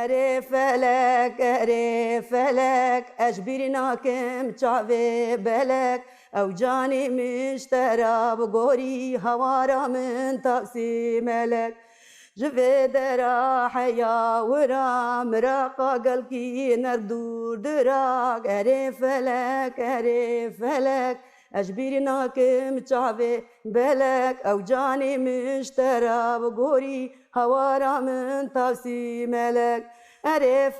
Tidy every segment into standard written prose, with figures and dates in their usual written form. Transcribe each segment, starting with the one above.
اره فلک اجبیر ناکم چاوه بلک او جانی مشتراب گوری هوارا من تاسی ملک جوه درا حیا ورا مراقا قلقی نردور دراغ اره فلک اجبیر ناکم چاوه بلک او جانی مشتراب گوری هوارا من تاسی ملک اره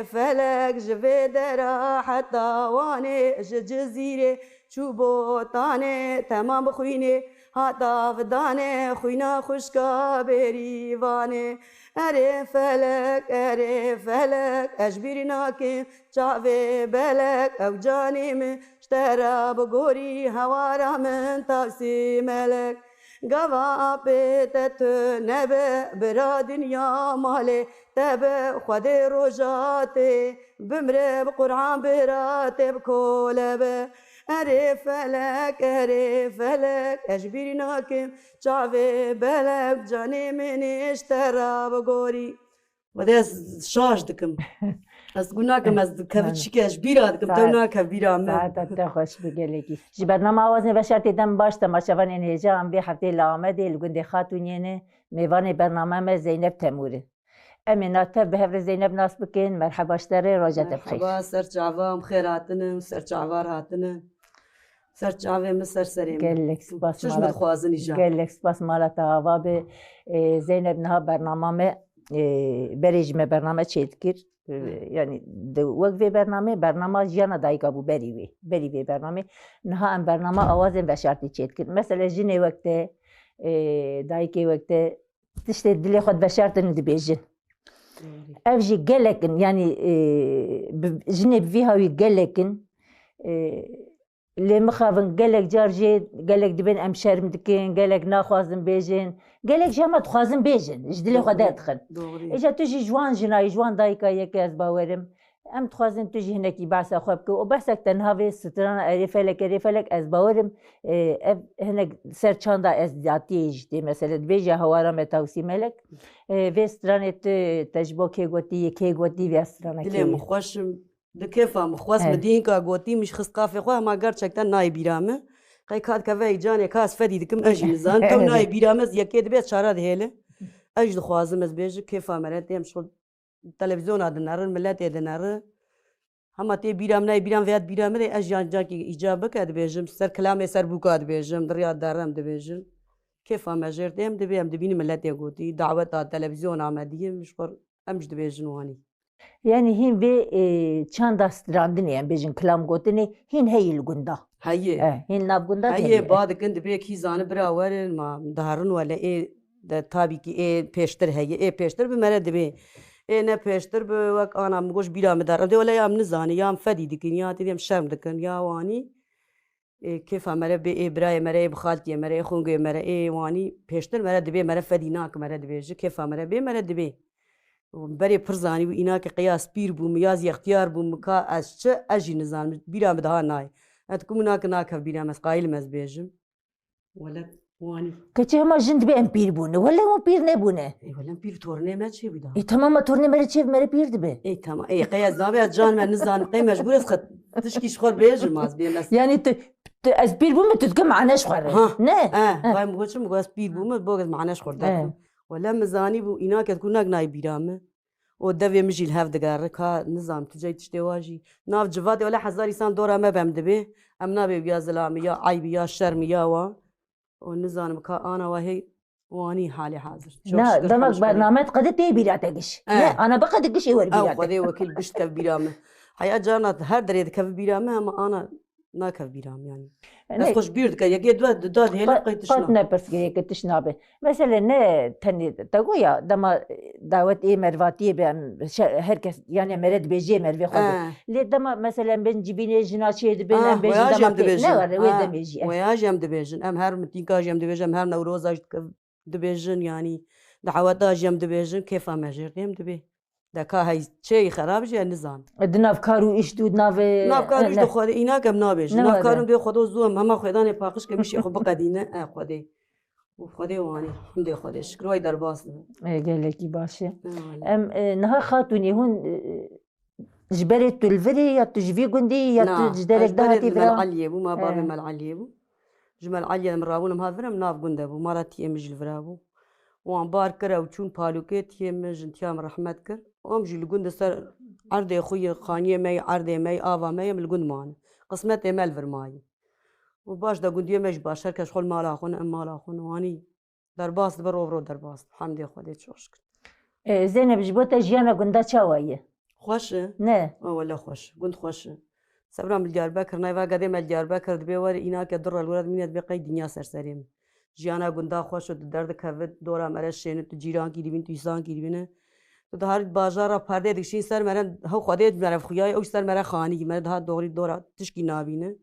فلک جوه درا حتی وانه جزیره چوبوتانه تمام بخوینه حتا ودانه خوینا خوشکا بریوانه اره فلک اجبیر ناکم چاوه بلک او جانی من اشترا بگوری هوارا من تاسی ملک گوا پیت تو نبه برا دنیا ماله تبه خود روجاته بمره بقرآن براته بکوله اره فلک اجبیر ناکم چاوه بلک جانی من اشترا بگوری و ده از شاش دکم از گناکم از کفچی که اجبیرا دکم تو ناکه بیرا من ساعت خوش بگلگی جی برنامه آوازنی و شرطی دم باش تماشاوان این هجا هم به هفته لامده لگنده خاتونینه میوان برنامه ما زینب تموره امیناته به هفته زینب ناس بکن مرحباشتره راجت بخیر مرحبا سر جعوام خیر هاتنم سر جعوار هاتنم سر جعوام سر سریم گلک سپاس چش متخوازنی جا گلک سپاس مالت آوا به زینب نها برنامه بریجم برنامه چیت کرد yani وقت برنامه جانا دایگا بو بری برنامه نها ام برنامه آواز و شرطی چیت کرد مثلا جنی وقت دایکی وقت تشت دلی خود و شرط ندی بیجن افجی گلکن yani جنی بفيها گلکن لی مخابن گلک جارجی گلک دبن ام شرم دکن گلک نخوازن بیجن گلک جامد خوازن بیجن جدلی خود دخل اجا تجی جوان جنای جوان دایکا یکی از باورم ام تخوازن تجی هنکی بحث خواب که و بحثک تنها به ستران عریفلک از باورم هنک سر چاندا از ذاتی جدی مثلا بیجا هوارا متوسی ملک و ستران تجربه که گوتی و ستران دلی مخوشم دکیفم خواست مدین که گوتی مش خست قافه خواه ما گرچکتن نای بیرامه قای کات که جانی کاس فدی دکم اجی نزان تو نای بیرامه یکی دبیت چاره دهله اجد خوازم از بیج کیفم مرد دیم شل تلویزیون آدناره ملت آدناره هم تی بیرام نای بیرام ویاد بیرامه دی اجان جاکی ایجابه که دبیجم سر کلامه سر بوکا دبیجم دریاد دارم دبیجم کیفم مجرد دیم دبینی ملت گوتی دعوت تلویزیون آمدیم مشکور امش دبیجن وانی yani hin ve çan dastrandın yani bejin klam gotini hin heyil gunda. Hayır. Hin nab gunda. Hayır. Bazı gün de belki zanı biraver ma daharın valla da tabii ki peştir hayır peştir bir mere de ne peştir bir vak anam goş biram dar de valla yam nizani yam fedi dikin ya dedim şerm dikin ya vani keyfa mere be biraya mere bxalti mere xunge mere vani peştir mere de mere fedi nak mere de keyfa mere de بری پرزانی و اینا که قیاس پیر بوم یازی اختیار بوم که از چه اجی نزان بیرام ده نای اتکم ناک بیرام از قایل مز بیجم ولی وانی کچه ما جند به ام پیر بونه ولی ما پیر نبونه ولی پیر تورنه ما چی بیدا تمام تورنه مره چی مره پیر دبه تمام قیاس داوی از جان من نزان قی مجبور است خد تشکیش خور بیجم از بیمس yani از پیر بوم تدک معناش خوره نه بایم گوشم گوش پیر بوم باز معناش خورده ولا مزانی بو اینا که تكون ناي بیرامه و دوی مجیل هفت دگاره که نظام تجای تشتواجی ناف جواد ولا حزاری سان دورا ما بهم دبی ام نبی بیا زلامی یا عیب یا شرم یا و نظام که آنا وهی وانی حالی حاضر نه دمك برنامج قد تي بيراتكش لا انا بقدكش يور بيراتك قد وكيل بشت كف بيرامه حياة جانات هر دريد كف بيرامه اما انا نا كف بيرام يعني بس خوش بيرد كي يجي داد هلا قيتشنا قد نبرس كي تشنابه مثلا نه تني تقويا دما دعوت مرواتي بهم هركس يعني مرد بيجي مرفي خد لي دما مثلا بن جبيني جناشي بن ام بيجي دما نه وين دميجي وياجم دبيجن ام هر متيكا جم دبيجن ام هر نوروز دبيجن يعني دعوات جم دبيجن كيف ما جردم دبي دكا هاي شيء خراب جي النظام دناف كارو ايش دود ناف كارو ايش دو خود اینا کم نابش ناف کارو دو خودو زوم همه خدانه پاقش که میشه خب بقدینه خودی وخدي واني الحمد لله خدي شكر واي درباس قالكي باشا ام نها خاتوني هون جبرت الفري يا تجفي قندي يا تجدرك دهتي فرا العليه وما بابي مال عليه جمال عليه مرابون هذا فرا مناف قندبو مرات يمج الفرابو وان بار كرا وشون بالوكيت يمج انتيام رحمت كر وامجي القند صار عرضي خويا خانيه ماي عرضي ماي افا ماي من القند مان قسمتي مال فرماي وباش دا قنديه مش باشر كاش خول مال اخون ام مال اخون واني درباس برو درباس الحمد لله خدي شكر زينب جبوتا جيانا قندا شاوية خوش نه ولا خوش قند خوش سبرام الجار بكر نايفا قديم الجار بكر دبي ور إناك در الولد من بقي دنيا سرسريم جيانا قندا خوش درد كفت دورا مرش شين تجيران كي دبين تيسان كي دبين تدهار بازار پرده دکشین سر مرن هو خودت مرف خویای او سر مرا خانی مرا ده دوری دورا تشکی نابینه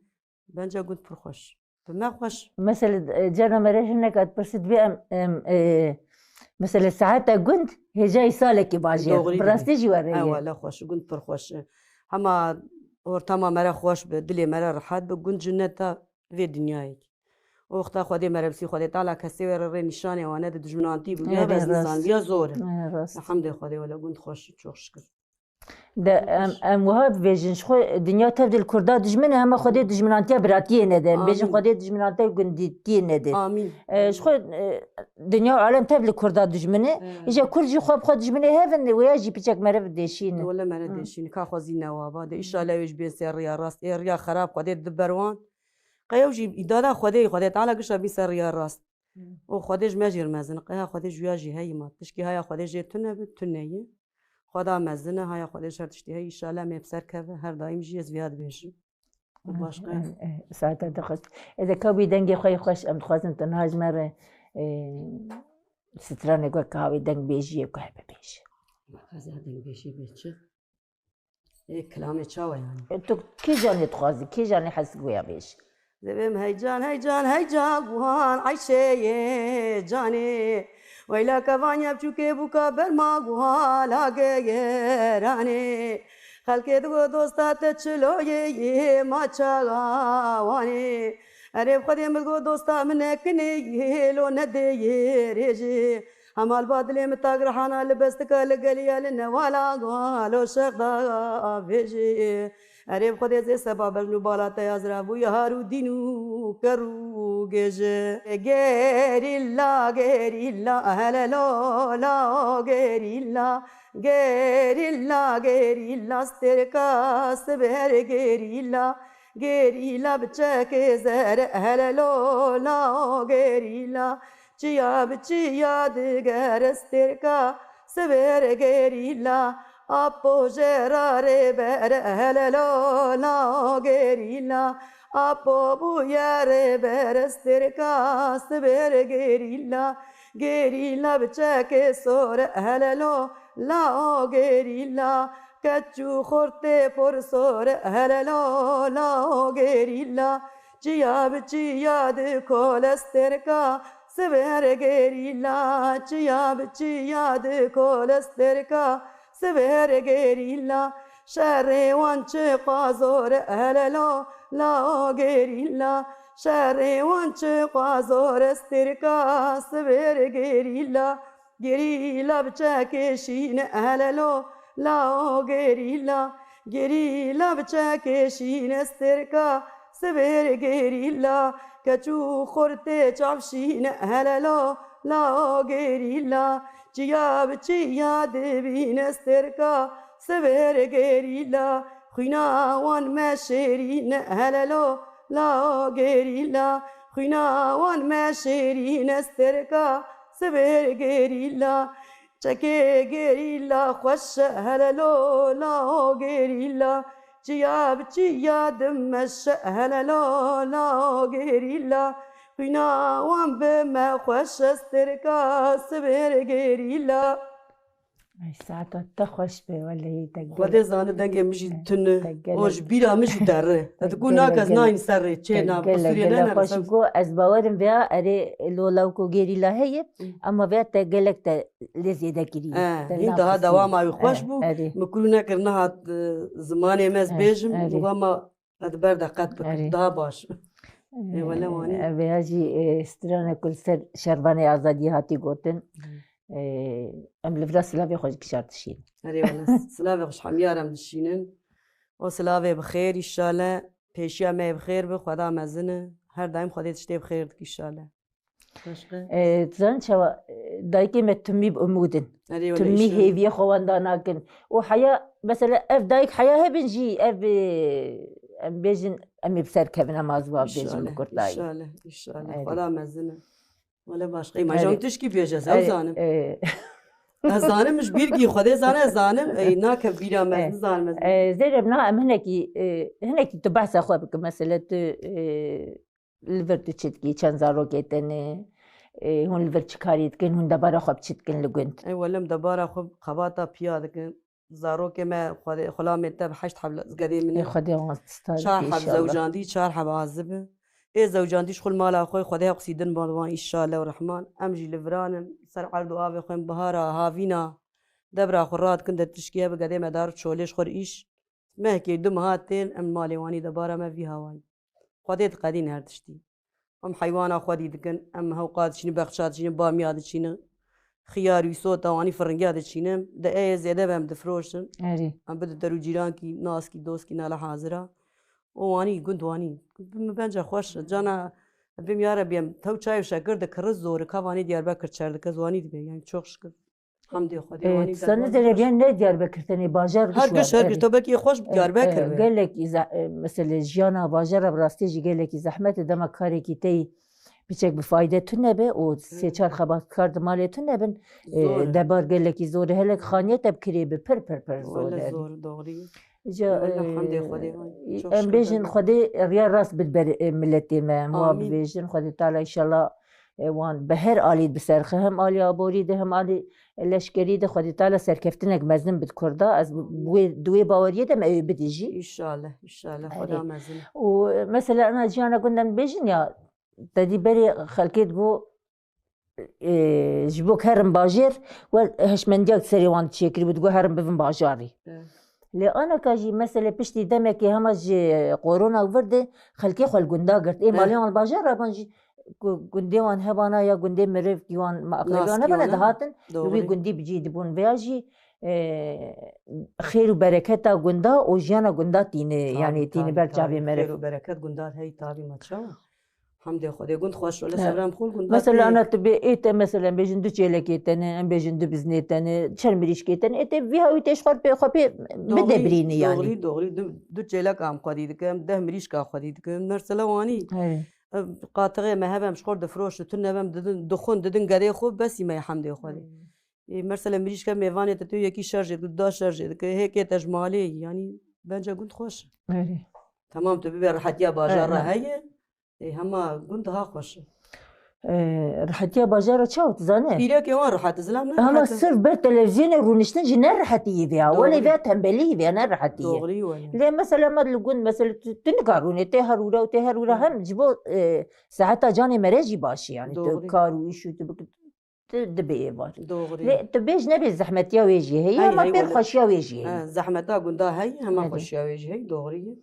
بنجا قلت پرخوش ما خوش مثلا جانا مرش نکات برسد بی مثلا ساعتها قلت هي جاي سالك باجي براستی جواره ولا خوش قلت پرخوش هما ورتما مرا خوش به دلی مرا راحت به قلت جنتا في دنیای وقتا خودی مرا بسی خودی تعالی کسی ور ر نشانه وانه د دجمنانتی بود یا بس انسان یا زور الحمد لله خودی ولا قلت خوش çok şükür ده ام وهاب فيجن شخو دنيا تبدل الكردا دجمنها ما خدي دجمنانتيا براتيه ندم بيجن خدي دجمنانتيا قنديتي ندم امين شخو دنيا عالم تبدل الكردا دجمنه اجا كرجي خوب خد دجمنه هفن وياجي بيچك مرف ديشين ولا مرف ديشين كا خوزي نوابا ده ان شاء الله يج بين سر يا راس يا خراب خدي دبروان قيوجي اداره خدي تعالى قش بي سر يا راس وخديج ماجر مازن قيا خديج وياجي هي ما تشكي هيا خديج تنه بتنيه خدا مزنه های خودش هرتشتی های ایشالا میبسر که هر دایم جیز بیاد بیشی باش قیف ساعت دخست اذا کابی دنگی خوی خوش ام خوازم تنهاج مره سترانه گو کابی دنگ بیشی که هب بیشی خازی دنگ بیشی بیچه یک کلام چاوه یعنی تو کی جانی تخوازی کی جانی حس گویا بیش زبم هی جان گوهان عیشه جانی ويلا كفانيا بشوكي بوكا برما غوالا غيراني خلكي دو دوستا تشلو يي ما چاواني اريب خدي ملغو دوستا منكني لو ندي ريجي همال بادلي متاغرحانا لبستك لقليا لنوالا غوالو شغدا بيجي اريب خدي زي سبب بجنو بالا تيازرابو يهارو دينو كرو گجه گریلا هلالولا گریلا استرکا سبر گریلا بچک زر هلالولا گریلا چیا دگر استرکا سبر گریلا Appoggiare per la gerilla, appoggiare per stercast per gerilla bçeke sor hello la gerilla, cacciu corte por sor hello la gerilla, cia de colesterca sever gerilla, cia de colesterca سبر گریلا شهر وانچه قازور هللا لا گریلا شهر وانچه قازور استرکا سبر گریلا بچکشین هللا لا گریلا بچکشین استرکا سبر گریلا کچو خورته چافشین هللا لا گریلا چیا دبین استرکا سبر گریلا خوینا وان مشرین هلالو لا گریلا خوینا وان مشرین استرکا سبر گریلا چکه گریلا خوش هلالو لا گریلا چیا دمش هلالو لا گریلا خوینا وان به ما خوش استرکا سبر گریلا ای ساعت تخوش به ولی دنگ خود زانه دنگ میشی تنه اوش بیرا میشی دره تقول ناقص ناين سره چه نا بصير لنا خوش کو از باورم بیا اره لو کو گریلا هي اما بیا تگلک ت لزیده گری این ده دوام اوی خوش بو مکرونا کرنا زمانه مز بیجم وما ادبر دقت بك ده باش ولا وانی بیاجی استران کل سر شربانه آزادی هاتی گوتن ام لفرا سلاوی خوش کشارتشین هری ولی سلاوی خوش حمیارم دشینن و سلاوی بخیر ایشاله پیشیا می بخیر به خدا مزنه هر دایم خودت شتی بخیر دکی ایشاله زن شوا دایکی متمی بأمودن تمی هیوی خواندانا کن و حیا مثلا اف دایک حیا هبنجی اف ام بیجن امی بسر کبن امازوا بیجن بکردای ایشاله خدا مزنه ولی باشقی ما جام تشکی بیجه زانم زانمش بیرگی خدا زانم نا که بیرام زانم زیرب نه ام هنکی تو بحث خواب که مثلا تو لورد چتکی چند زارو کتنه هون لورد چکاریت کن هون دبارا خواب چت کن لگوند ای ولم دبارا خوب خباتا پیاده کن زارو که ما خلا متب 8 حبل قدیم من خدا واسطه 4 حب زوجاندی 4 حب عازبه ای زوجاندیش خل مال اخوي خدا قصيدن بان ان شاء الله الرحمن امجي لفران سر عرض ابي خوين بهارا هافينا دبر خرات كنت تشكيه بقديمه دار تشوليش خور ايش ما هيك دم هاتين ام ماليواني دبارا ما في هواي خديت قادين هرتشتي ام حيوان خدي دكن ام هوقات شنو بخشات شنو بامياد شنو خيار وصوت واني فرنجات شنو ده اي زياده بهم دفروشن ام بده درو جيران كي ناس كي دوست كي نالا حاضره واني كنت واني بنجا خوش جانا بیم یاره بیم تو چای شکر دکرز زور کاوانی دیاربکر چرد که زوانی دی yani çok şükür hamdi خدا وانی sana derebiyan ne Diyarbakır'tan bajar her to belki hoş Diyarbakır gelek mesela jana bajar abrasteci gelek zahmet dema kare ki tey biçek bir fayda tünne be o seçar xabat kard maliyetün ne ben debar gelek zor helek xaniyet eb kiribe per zor doğru جا ام بیشن خودی ریا راست بدبر ملتی ما ما بیشن خودی تعالی ان شاء الله وان به هر عالی بسرخه هم عالی آبوری ده هم عالی لشکری ده خودی تعالی سرکفتنک مزن بد کرده از دوی باوریه ده می بدیجی ان شاء الله خدا مزن و مثلا انا جانا كنا بیشن یا تدی بری خلقیت گو جبوك هرم باجر وهش من جاك سريوان تشكري بتقول هرم بفن باجاري لأنا كاجي مثلا بشتي دمك همج كورونا ورده خلقي خل جندا قرت إيه ماليون الباجر بنجي جنديوان هبانا يا جندي مريف كيوان ما أقربنا هبانا دهاتن لوي جندي بيجي دبون بياجي خير وبركة جندا وجانا جندا تيني يعني تيني برجعي مريف خير وبركة جندا هاي تابي ما تشاو حمد خدا قلت خوش ولا سبرام خول قلت مثلا انا تبي ايت مثلا بيجندو تشيلكيتن ام بيجندو بزنيتن شرمريشكيتن ايت فيها ويتشخر بخبي بدبريني يعني دوغري دو تشيلك ام قديد كم ده مريش كا قديد كم نرسلا واني قاطغه ما هبم شخور دفروش تنبم دخون ددن غري خو بس ما حمد خدا مرسلا مريش كم ميوانه تو يكي شارج دا شارج هيك تجمالي يعني بنجا قلت خوش تمام تبي راحتيا بازار هي هما قلت ها خوش رحتيا بازار تشاو تزانه بيرك يوان رحت زلام هما صرف بر تلفزيون ورنشتن جنا رحتي فيها ولا فيها تنبلي فيها انا رحتي ليه مثلا ما لقون مثلا تنقارون تهرورا هم جبو ساعتها جاني مريجي باشي يعني كار ويشو دبي بار ليه تبيش نبي زحمتيا ويجي هي ما بير خشيا ويجي زحمتها قندا هي هما خشيا ويجي هي دغري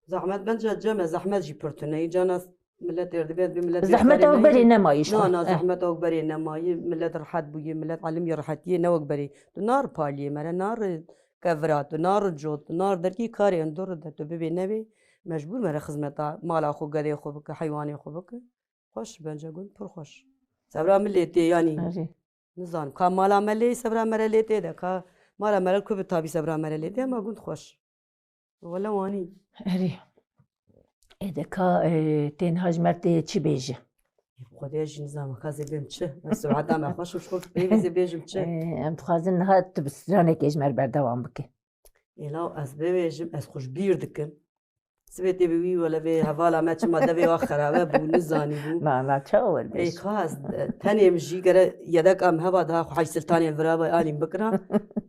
زحمت بنجا جمع زحمت جي برتوني جانا ملت اردبيت بملت زحمت أكبري نمايش نا زحمت أكبري نماي ملت رحت بوي ملت علم يرحتيه نو أكبري نار بالي مرة نار كفرات نار جوت نار دركي كاري اندور ده تبي نبي مجبور مرة خدمتا مال أخو قدي أخو بك حيواني أخو بك خوش بنجا قول بر خوش سبرا ملتي يعني نزان كا مالا ملي سبرا مرة ليتي ده كا مالا مرة كوب تابي سبرا مرة ليتي ما قلت خوش ولا واني هري إذا كا تنهاج مرتي تشي بيجي خداش نظام خازي بمشي بس بعد ما خوش وشوف بيجي بمشي ام تخازن نهار تبصراني كيج مر بردوام بك يلا از بيجي از خوش بيردك سبيتي بي ولا بي هوالا ما تشما دبي واخر بو نزاني بو ما تشاور اي خاص ثاني مشي قرا يدك ام هوا ده حاج سلطاني الفرابه اني بكره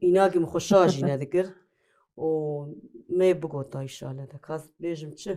يناقي مخشاجي نذكر وما يبقوا ان شاء الله ده خاص بيجي مشي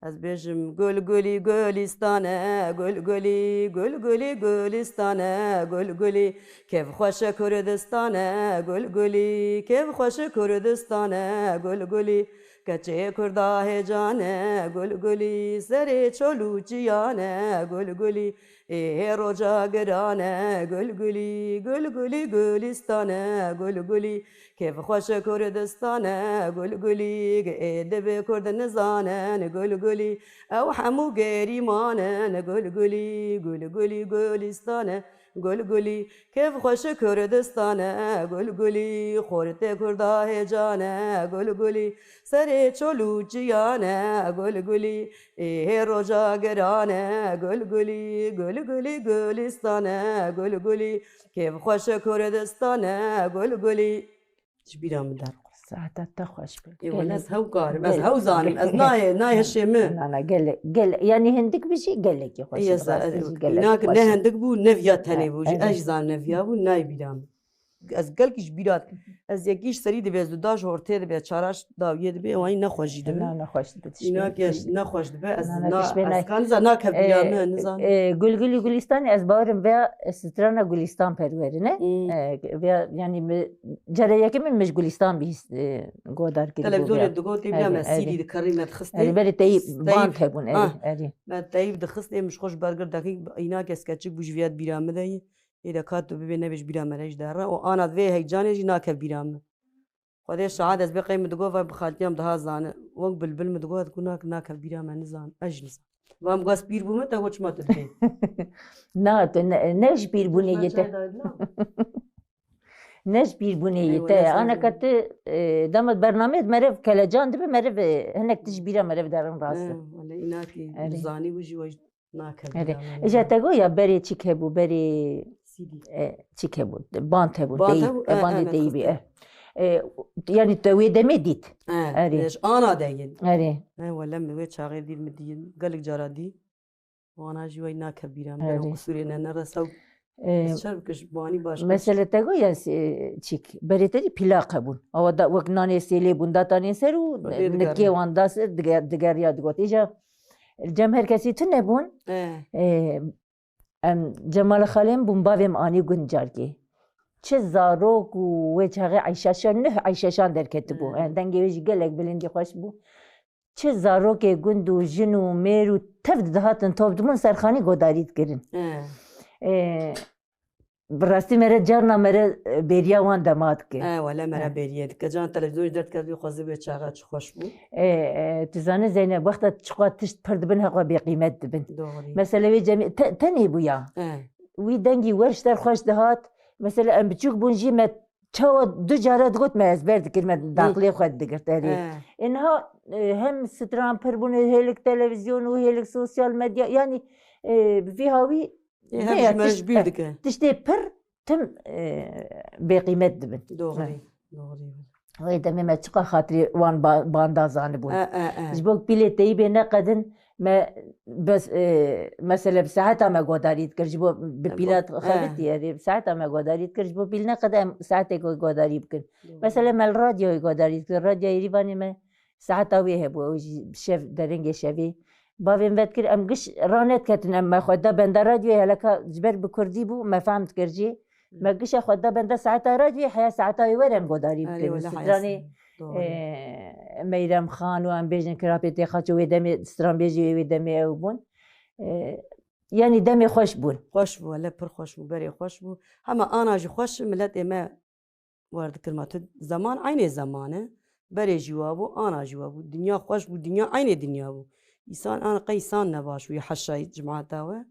Ez bêjim gul gulî gulîstane gul gulî gul gulî gulîstane gul gulî kevxweşe Kurdistane gul gulî kevxweşe Kurdistane gul gulî keçê Kurda hêcane gul gulî serê çolû çiyane gul gulî ê roca girane gul gulî gul gulî gulîstane gul gulî kevxweşe Kurdistane gul gulî ê divê Kurd nizanin gul gulî ew hemû gerîmanin gul gulî gul gulî gulîstane gul gulî kevxweşe Kurdistane gul gulî xortê Kurda hêcane gul gulî serê çolû çiyane gul gulî ê roca girane gul gulî gul gulî gulîstane gul gulî kevxweşe Kurdistane gul gulî ji bîra min der ساعتها تخوش Êwala ez hew karim ez hew zanim ez nayê hişê min أنا قال يعني هندك بشي قال لك يا خوش Înak ne hindik bû neviya tenê bû ji ez zan neviya bû nayê bîra min ez gelkî ji bîra ez yekî ji serî dibe ez du da ji hortê dibe çaraş dawiyê dibe wanî nexweşî dibe أنا خوش Înak nexweş dibe ez تشبه kanîza nakev bîra min nizan Gülgülü Gülistan ez bağırım veya Strana Gülistan perverine veya yani cereyeki min meş Gülistan bir godar gibi televizyonê digotê bîra me sîrî dikarî me dixistê beri teyip bant hebun eri me teyîb dixistê mij xweş bergir dekî înak ez keçik bû ji vêya bîra me deyî ê de kat tu bibê nebêj bîra me re ji derre û ana vê heycanê jî nakev bîra me Xwedê şehat ez bê qey min digot ve bi xaltiyam daha zane wek bilbil min digot ku nakev bîra me nizan ez jî nizan Vam gas pîr bû me te xweçma tu dikê Na tu neş bir bune yete neş bir bune yete ana katı damat bernamet merev kelecan dibe merev hinek tiş bira merev derin rastı înakî zanî bû jî we nakev İşte tego ya beri çike bu beri çike bu bant bu bant deyip yani tevê demê dît ana deyîn erê wele me wê çaxê dîr mi dîn gelek cara dî wana jî we nakev bîra me qusûrê ne neresa şer bikir wanî baş mesela tego ya çik berê te pila qebûn awa da wek nanê sêlê bûn datanê ser û nikê wan da ser digeriya digot îja cem herkesî tu nebûn em Cemal Xalên bûn bavêm anî gund carkê çi zarok û wê çaxê eyşaşan neh eyşaşan derketibû dengê wê jî gelek bilindî xweş bû çi zarokê gund û jin û mêr û tev dihatin top dibûn serxanî godarî dikirin bi rastî mere carna mere bêriya wan dema dike wele mere bêriye dike can televizyonê dertkevî xwezî wê çaxa çi xweş bû tu zanî Zeynep wexta çiqa tişt pir dibin heqwe bêqîmet dibin mesela wê cemî tenê bû ya wî dengî werş derxweş dihat mesela em biçûk bûn jî me çawa du cara digot me ezber dikir me daqlê xwe digirt erê înha hem stran pir bûne hêlik televizyon û hêlik sosyal medya yani vî hawî bir dike tiştê pir tim bêqîmet dibin wê demê me çiqa xatirê wan banda zanibûn ji bo pîlê teyîbê neqedin me bes mesela bi saeta me godarî dikir ji bo bi pîla xebitî erê bi saeta me godarî dikir ji bo pîl neqede em saeteke godarî bikin mesela me li radyoyê godarî dikir radyoya Êrîvanê me saeta wê hebû ew jî şev derengê şevê bavên vedkir em giş ranetketin em me xwe da benda radyoyê heleka ji ber bi Kurdî bû me fehm dikir jî me gişa xwe da benda saeta radyoyê heya saeta wê were em godarî bikin stranê Meyrem Xan û em bêjin kirapêtê xaço wê demê stranbêjî wê demê ew bûn yani demê xweş bûn xweş bû wele pir xweş bû berê xweş bû hema ana jî xweş milletê me werdikir ma tu zeman aynê zaman e berê jî wa bû ana jî wa bû dinya xweş bû dinya aynê dinya bû îsan an qey îsan ne baş bû heşayî cemaata we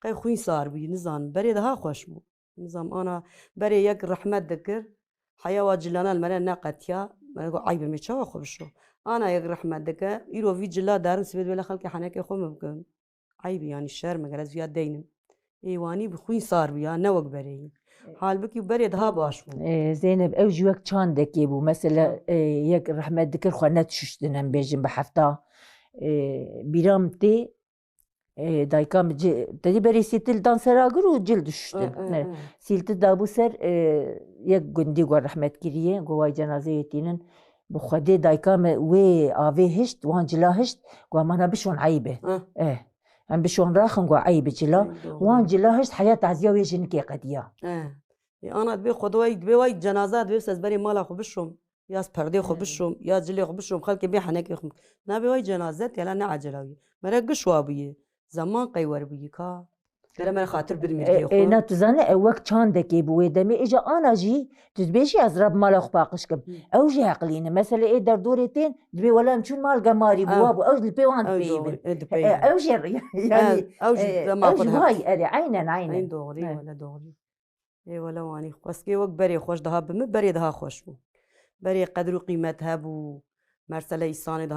qey xwîn sar bû nizanim berê daha xweş bû nizam ana berê yek rehmet dikir heya wa cilana li me neqetiya aybe me çawa xwe bişo ana yek rehmet dike îro vî cila derin sibêt wêle xelkê henekê xwe min bikin aybe yanî şer me ez viya deynim êwanî bi xwîn sar bû ya ne wek berê halbikî berê daha baş bû Zeynep ew ji wek çandekê bû mesela yek rehmet dikir xwe netiştin em bêjin bi hefta bîram tê dayika min tedî berê sîtil dansera gir û cil düştin sîltil dabû ser yek gundî got rehmet kiriye got way cenazeyê tînin بخدي دايكام وي آفي هشت وان جلا هشت ومانا بشون عيبة إيه هم بشون راخن عيبة جلا وان جلا هشت حياة عزيا ويجنكي قديا أنا دبي خدوي دبي وايد جنازات دبي سازبري مالا خو بشوم يا سپردي خو بشوم يا جلي خو بشوم خلك بي حنك خو نبي وايد جنازات يلا نعجلوي مرق شوابيه زمان قيور بيكا ترى من خاطر برمي إيه ناتزانه وقت شاندكي بوي دمي إجا أنا جي تدبيشي أزرب مالا خو باقشكم أو جي عقلينا مثلا إيه در دورتين دبي ولا مشون مال قماري بوابو أو البي وان بي أو جي يعني أو جي هاي أري عينا عين دغري ولا دغري إيه ولا واني بسكي وقت بري خوش دها بم بري دها خوش بو بري قدر قيمتها بو مرسله إنسان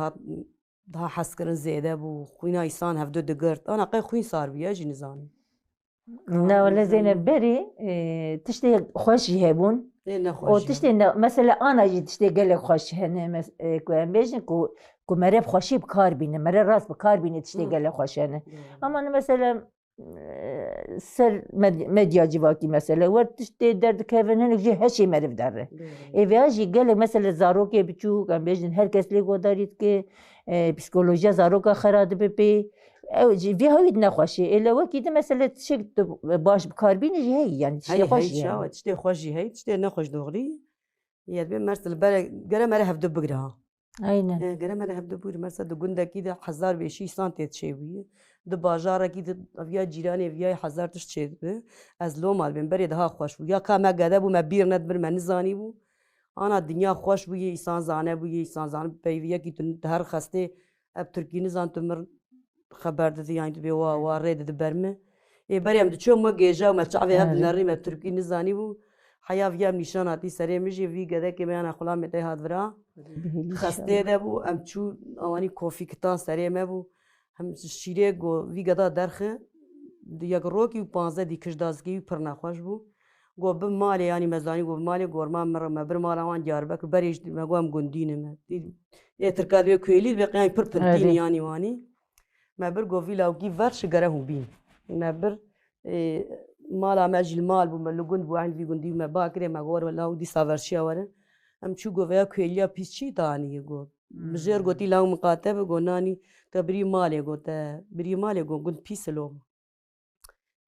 دها حس كرن زيادة بو خوينا إنسان هفدو دقرت أنا قي خوين صار بيا جي نزاني لا ولا زينب بري تشتي خوش يهبون او تشتي مثلا انا جي تشتي قال لك خوش هنا كوين بيجن كو مريب خوشي بكار بينه مريب راس بكار بينه تشتي قال لك خوش هنا اما انا مثلا سر مديا جواكي مثلا ورد تشتي درد كيفن هنك جي هشي مريب دره اي جي قال لك مثلا زاروكي بتشو كان بيجن هر كس لي قدرت كي بسيكولوجيا زاروكا خراد بي او جي في هويد نخوشي الا وكيد مثلا تشك باش بكاربين جي هي يعني تشتي خوش يعني تشتي خوش جي هي تشتي نخوش دغري يا بي مرسل قرا مرا هفدو بقراها اينا قرا مرا هفدو بقرا مرسل دغندا كيدا حزار بشي سانتي تشوي د بازار كيد افيا جيراني افيا حزار تشتي از لو مال بين بري دها خوش ويا كما قدا بو مبير ند بر من زاني بو انا الدنيا خوش بو انسان زانه بو انسان زان بيويا كي هر خسته اب تركي نزان تمر خبر دادی یعنی تو بیا و رید دبرمه ای بریم دچو ما گیجا و مچعوی هب نری ما ترکی نزانی بو حیا ویم نشاناتی سری میشه وی گده که میان خلا میته هاد ورا خسته ده بو ام چو آوانی کافی کتان سری ما بو هم شیره گو وی گده درخه دیگر روکی و 15 دیکش دازگی پر نخواش بو گو به مالی یعنی مزانی گو مالی گورمان مر ما بر مال آوان جار بک بریش ما گوام گندینه ما ای ترکاد بی کویلی بی قیام پر پرتینی یعنی وانی ما بر قوي لو كيف فرش جراه بين ما بر مال عمل المال بملو جند بوعند في جندي ما باكره ما غور ولا ودي سافرشيا ورا أم شو قوي كويليا بيشي تاني يقول مجر قوتي لو مقاتب قوناني تبري مال يقول بري مال يقول جند بيسلوم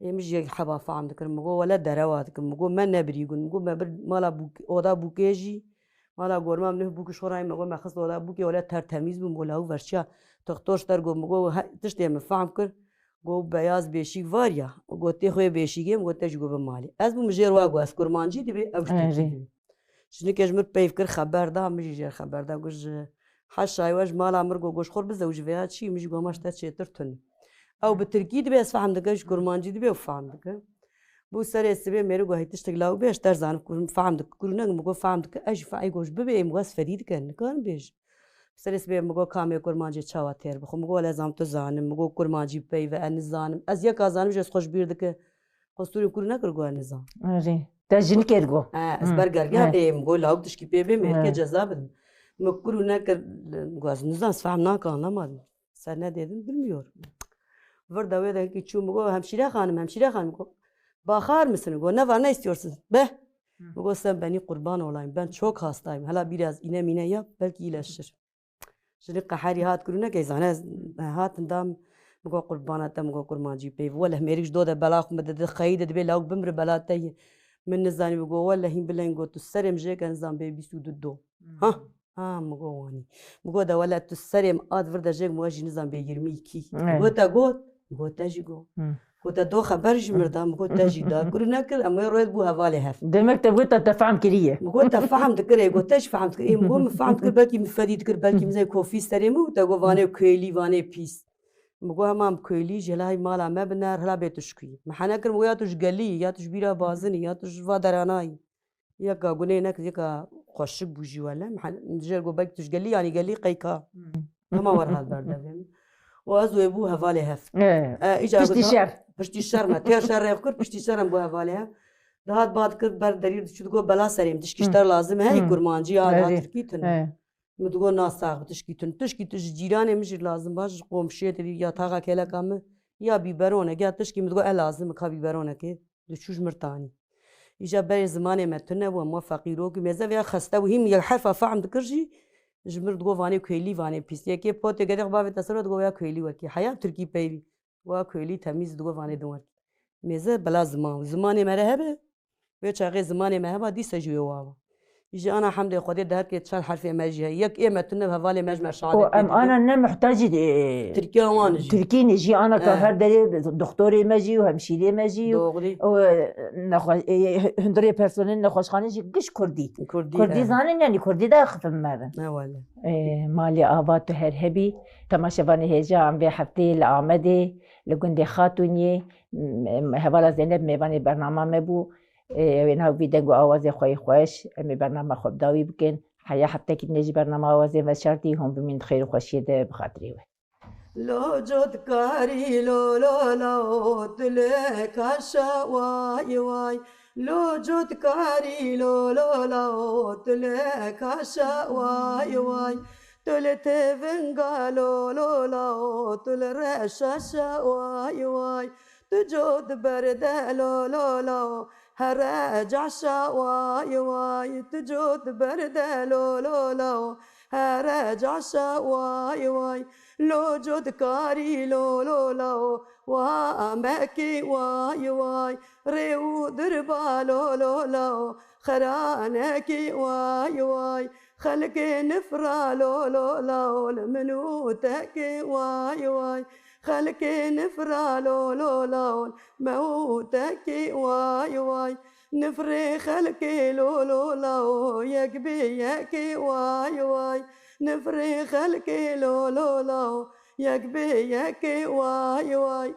مش حبا فاهم ذكر مقول ولا دروات كم مقول ما نبري يقول مقول ما بر مال بوك أودا بوكيجي مال غور ما منه بوك شوراي مقول ما خص أودا بوكي ولا ترتميز بمقول هو فرشيا تختارش در گو مگو تشتی مفهم کر گو بیاز بیشی واریا گو تی خوی بیشیگیم گو تج گو بمالی از بو مجیر واگو از کرمانجی دی بی اوشتی شنو کجمر پیف کر خبر دا مجی جر خبر دا گوش حش ایواج مال امر گو گوش خور بزوج ویا چی مجی گو ماشتا چیتر تن او بترکی دی بی از فهم دکش کرمانجی دی بی فهم دک بو سر اسبی میرو گو هیتش تگلاو بیش در زان فهم دک کرونه مگو فهم دک اج فای گوش ببی مگاس فرید کن بیش سرس بي مگو کامی کرمانجی چاواتر بخو مگو ولی زام تو زانم مگو کرمانجی پی و ان زانم از یک زانم جس خوش بیرد که قصوری کور نکر گو ان زان آره تجنی کرگو از برگرگی ای مگو لاوت تشکی پی بی مرکه جذاب مکرو نکر مگو از نزان فهم نکان نماد سر ندیدم bilmiyor ورد اوه ki çu مگو hemşire hanım مگو bakar mısın مگو ne var ne istiyorsun be مگو sen beni kurban olayım ben çok hastayım hala biraz ine mine yap belki iyileşir شنو قحاري هات كلنا كيزانا هات ندام مقو قربانات مقو كرمانجي بي ولا ميريش دودا بلاخ مدد خيدة دبي لاوك بمر بلاتي من نزاني مقو ولا هين بلين قو تسرم جيك نزام بي بيسو دو ها مقو واني مقو دا ولا تسرم آد فردا جيك مواجي نزام بي يرمي كي مقو تا مقو تاجي قو قلت دو خبرش مردام قلت تاجي دا كلنا كل أما يروح بو هفالي هف دمك تبغى تفهم كريه قلت فهم ذكر قلت ايش فهمت كر مقول فهمت كر بالكي مفيد كر بالكي مزي كوفي ستريمو تقول فاني كويلي فاني بيس مقول همام كويلي جلاي مالا ما بنار هلا بيتشكي ما حنا كر مقول يا تش قلي يا تش بيرا بازني يا تش فادراناي يا كا قولي هناك يا قشب بوجي ولا ما حنا نجر قول بالك تش قلي يعني قلي قيكا ما ور هالبرد وازو ابو هفالي هف بشتي شر پشتی شهر ما تیر شهر رفت کرد پشتی شهرم گوه والیه دهات بعد کرد بر دریل دشت گو بلا سریم تشکیشتر لازم هی کرمانجی آدم ترکیتن مدگو ناساق تشکیتن تش جیرانه میشه لازم باش قومشیه تری یا تاقا کلا کامه یا بیبرونه یا تشکی مدگو لازم که بیبرونه که دشوش مرتانی ایجا بر زمانه متنه و ما فقیرو که مزه ویا خسته و هم یک حرف فهم دکرجی جمر دگو وانی کویلی وانی پیسیه که پوت گده باوی تصرف دگو یا کویلی وکی حیام ترکی پیوی و کویلی تمیز دگو وانی دوار میزه بلا زمان مرهبه و چاقی زمان مرهبه دی سجوی واوا يجي انا حمد خدي ده كي تشان حرف ماجي يك اما تنب هوالي مجمع شعب ام انا نه محتاج تركيا وانجي تركي نجي انا كهر داري دكتوري ماجي وهمشيري ماجي دوغري هندري بيرسونيل نخوشخانه جي قش كردي كردي زانن يعني كردي ده خفم مره ولا مالي آباد هر هبي تماشفاني هجا عم بحفتي لآمدي لقندي خاتوني هوالا زينب ميباني برنامه مبو وینها ویدنگو آوازه خوی خوش امی برنامه خوب داوی بکن حیا حتی که نجی برنامه آوازه و شرطی هم بمین خیر خوشی ده بخاطری و لو جد کاری لو لو لو تلك عشا واي واي لو جد کاری لو لو لو تلك عشا واي واي تلت فنگا لو لو لو تل رشاشا واي واي تجود برده لو لو لو هرجع واي واي تجود برده لو لو لو هرجع واي واي لو جود كاري لو لو لو وامكي واي واي ريو دربا لو لو لو خرانكي واي واي خلقي نفرا لو لو لو لمنوتك واي واي خلقي نفرا لو لو لو موتك واي واي نفري خلقي لو لو لو يكبيك واي واي نفري خلقي لو لو لو يكبيك واي واي